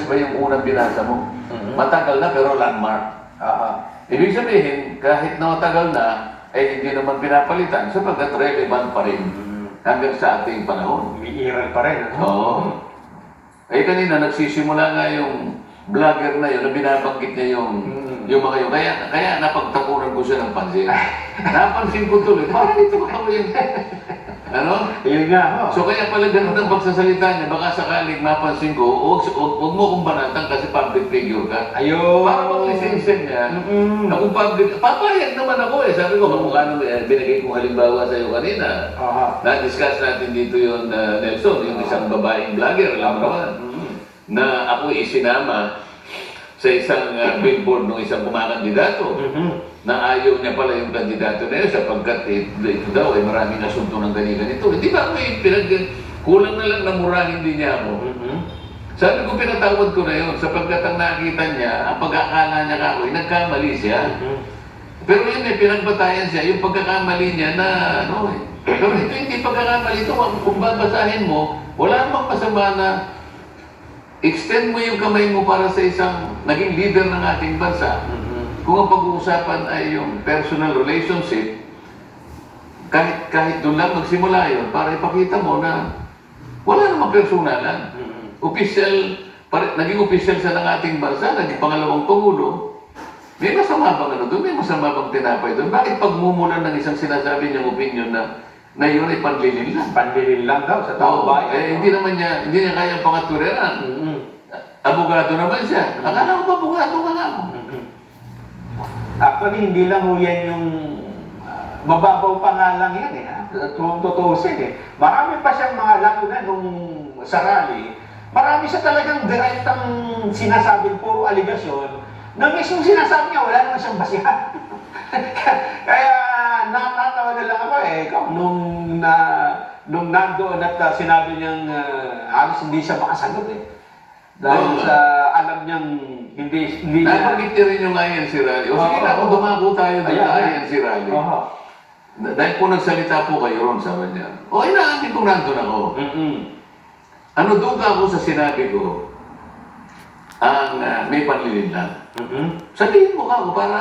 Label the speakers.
Speaker 1: ba yung unang binasa mo? Matagal na pero landmark. Ibig sabihin, kahit na matagal na, eh hindi naman pinapalitan sapagkat relevant pa rin hanggang sa ating panahon.
Speaker 2: Umiiral pa rin.
Speaker 1: Oo. Eh kanina nagsisimula nga yung vlogger na yun na binabanggit niya yung mga yun. Kaya napagtapunan ko siya ng pansin. Napansin ko tuloy, parang ito ba ako yung... Ano?
Speaker 2: Yun nga.
Speaker 1: So kaya pala ganun ang pagsasalita niya, baka sakaling mapansin ko, huwag mo kong banatan kasi public figure ka.
Speaker 2: Ayun.
Speaker 1: Para pang lisensya niya, na kung public, papayag naman ako eh. Sabi ko, kamukha nung binigay kong halimbawa sa iyo kanina. Na-discuss natin dito yung Nelson, yung isang babaeng vlogger, alam mo naman, na ako isinama sa isang billboard ng isang kumakandidato na ayaw niya pala yung kandidato na yun sapagkat ito daw ay maraming asunto ng ganito. Hindi ba may kulang na lang na murahin din niya ako. Sabi ko, pinatawad ko na yun sapagkat ang nakita niya, ang pagkakala niya ako, nagkamali siya. Pero yun may pinagbatayan siya, yung pagkakamali niya na ano eh. Pero ito hindi pagkakamali ito, kung babasahin mo, wala namang masama na extend mo yung kamay mo para sa isang naging leader ng ating bansa. Kung ang pag-uusapan ay yung personal relationship, kahit doon lang magsimula yun, para ipakita mo na wala namang personalan. Naging official siya ng ating bansa, naging pangalawang pangulo. May masama bang ano doon? May masama bang tinapay doon? Bakit pagmumulan ng isang sinasabi niyang opinion na yun ay panlilin lang?
Speaker 2: Panlilin lang daw sa tao bayan.
Speaker 1: Hindi niya kayang pangatureran. Abogado naman siya. Akala ko ba abogado ka nga mo?
Speaker 2: Actually, hindi lang ho yan yung mababaw pa nga lang yan kung tutusin Marami pa siyang mga lalo na nung sa rally, marami siya talagang direktang sinasabing puro aligasyon na mismo sinasabi niya, wala naman siyang basihan. Kaya natatawa na lang ako nung nandoon at sinabi niyang halos hindi siya makasagot Dahil sa alam niyang hindi niya...
Speaker 1: Nabanggit niya rin yung INC rally. O sige na, kung dumako tayo doon sa INC rally. Dahil po nagsalita po kayo ron, sabi niya. O inaamin kong nandun ako. Ano doon ka ako sa sinabi ko, ang may panlilin lang. Sabihin mo ka ako para